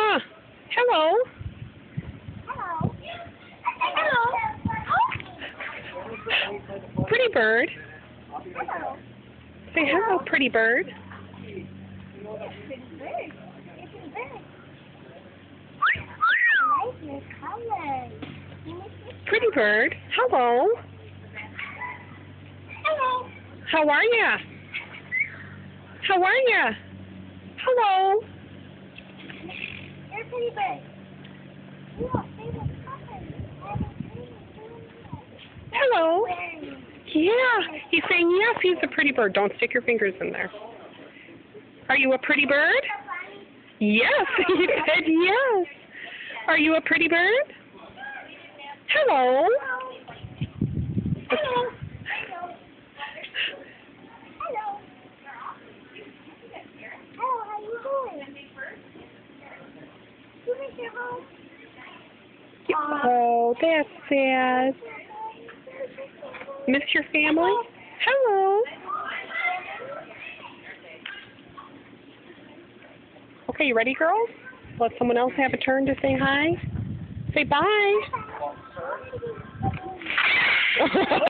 Huh. Hello. Hello. Hello. Pretty bird. Hello. Say hello, pretty bird. Pretty bird. I like your colors. Pretty bird. Hello. Hello. How are ya? How are ya? Hello. You're a pretty bird. Look, there's a color. Hello. Yeah. He's saying yes, he's a pretty bird. Don't stick your fingers in there. Are you a pretty bird? Yes. He said yes. Are you a pretty bird? Hello. Hello. Hello, how you doing? You miss your home? Oh, that's sad. Miss your family? Hello. Okay, you ready, girls? Let someone else have a turn to say hi. Say bye.